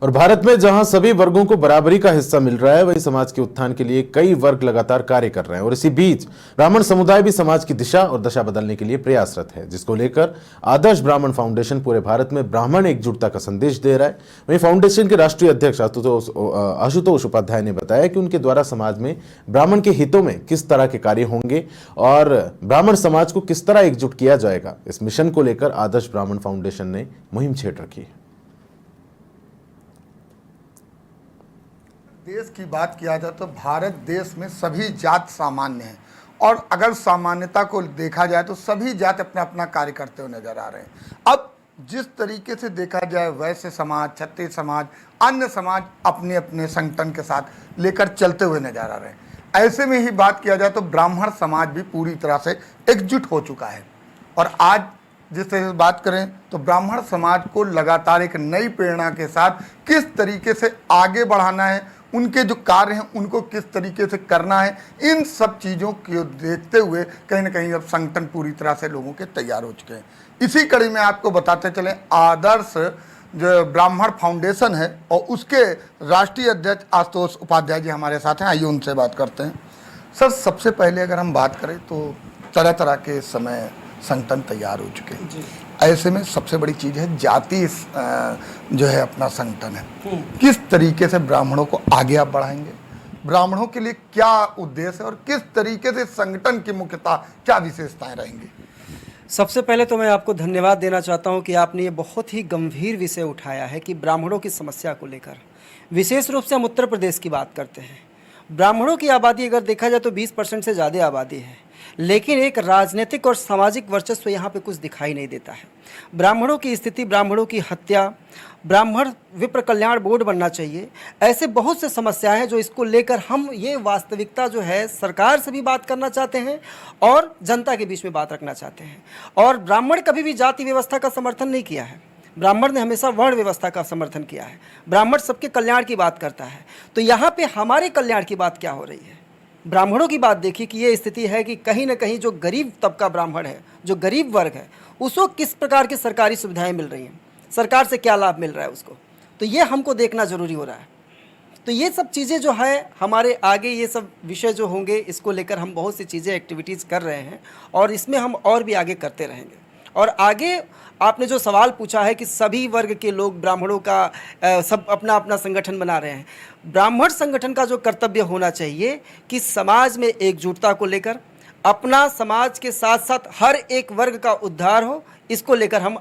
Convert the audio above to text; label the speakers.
Speaker 1: और भारत में जहां सभी वर्गों को बराबरी का हिस्सा मिल रहा है, वहीं समाज के उत्थान के लिए कई वर्ग लगातार कार्य कर रहे हैं। और इसी बीच ब्राह्मण समुदाय भी समाज की दिशा और दशा बदलने के लिए प्रयासरत है, जिसको लेकर आदर्श ब्राह्मण फाउंडेशन पूरे भारत में ब्राह्मण एकजुटता का संदेश दे रहा है। वहीं फाउंडेशन के राष्ट्रीय अध्यक्ष आशुतोष उपाध्याय ने बताया कि उनके द्वारा समाज में ब्राह्मण के हितों में किस तरह के कार्य होंगे और ब्राह्मण समाज को किस तरह एकजुट किया जाएगा। इस मिशन को लेकर आदर्श ब्राह्मण फाउंडेशन ने मुहिम छेड़ रखी है।
Speaker 2: देश की बात किया जाए तो भारत देश में सभी जात सामान्य हैं, और अगर सामान्यता को देखा जाए तो सभी जात अपना अपना कार्य करते हुए नजर आ रहे हैं। अब जिस तरीके से देखा जाए, वैश्य समाज, क्षत्रिय समाज, अन्य समाज अपने अपने संगठन के साथ लेकर चलते हुए नजर आ रहे हैं। ऐसे में ही बात किया जाए तो ब्राह्मण समाज भी पूरी तरह से एकजुट हो चुका है। और आज जिस तरह से बात करें तो ब्राह्मण समाज को लगातार एक नई प्रेरणा के साथ किस तरीके से आगे बढ़ाना है, उनके जो कार्य हैं उनको किस तरीके से करना है, इन सब चीज़ों को देखते हुए कहीं ना कहीं अब संगठन पूरी तरह से लोगों के तैयार हो चुके हैं। इसी कड़ी में आपको बताते चलें, आदर्श जो ब्राह्मण फाउंडेशन है और उसके राष्ट्रीय अध्यक्ष आशुतोष उपाध्याय जी हमारे साथ हैं। आइए उनसे बात करते हैं। सर, सबसे पहले अगर हम बात करें तो तरह तरह के समय संगठन तैयार हो चुके हैं। ऐसे में सबसे बड़ी चीज़ है जाति जो है अपना संगठन है। किस तरीके से ब्राह्मणों को आगे आप बढ़ाएंगे, ब्राह्मणों के लिए क्या उद्देश्य है और किस तरीके से संगठन की मुख्यतः क्या विशेषताएं रहेंगी?
Speaker 3: सबसे पहले तो मैं आपको धन्यवाद देना चाहता हूं कि आपने ये बहुत ही गंभीर विषय उठाया है कि ब्राह्मणों की समस्या को लेकर। विशेष रूप से हम उत्तर प्रदेश की बात करते हैं। ब्राह्मणों की आबादी अगर देखा जाए तो 20% से ज़्यादा आबादी है, लेकिन एक राजनीतिक और सामाजिक वर्चस्व यहाँ पे कुछ दिखाई नहीं देता है। ब्राह्मणों की स्थिति, ब्राह्मणों की हत्या, ब्राह्मण विप्र कल्याण बोर्ड बनना चाहिए, ऐसे बहुत से समस्याएं हैं जो इसको लेकर हम ये वास्तविकता जो है सरकार से भी बात करना चाहते हैं और जनता के बीच में बात रखना चाहते हैं। और ब्राह्मण कभी भी जाति व्यवस्था का समर्थन नहीं किया है, ब्राह्मण ने हमेशा वर्ण व्यवस्था का समर्थन किया है। ब्राह्मण सबके कल्याण की बात करता है। तो यहाँ पे हमारे कल्याण की बात क्या हो रही है? ब्राह्मणों की बात देखिए कि ये स्थिति है कि कहीं ना कहीं जो गरीब तबका ब्राह्मण है, जो गरीब वर्ग है, उसको किस प्रकार की सरकारी सुविधाएं मिल रही हैं, सरकार से क्या लाभ मिल रहा है उसको, तो ये हमको देखना ज़रूरी हो रहा है। तो ये सब चीज़ें जो है हमारे आगे, ये सब विषय जो होंगे, इसको लेकर हम बहुत सी चीज़ें एक्टिविटीज़ कर रहे हैं और इसमें हम और भी आगे करते रहेंगे। और आगे आपने जो सवाल पूछा है कि सभी वर्ग के लोग ब्राह्मणों का सब अपना अपना संगठन बना रहे हैं। ब्राह्मण संगठन का जो कर्तव्य होना चाहिए कि समाज में एकजुटता को लेकर, अपना समाज के साथ साथ हर एक वर्ग का उद्धार हो, इसको लेकर हम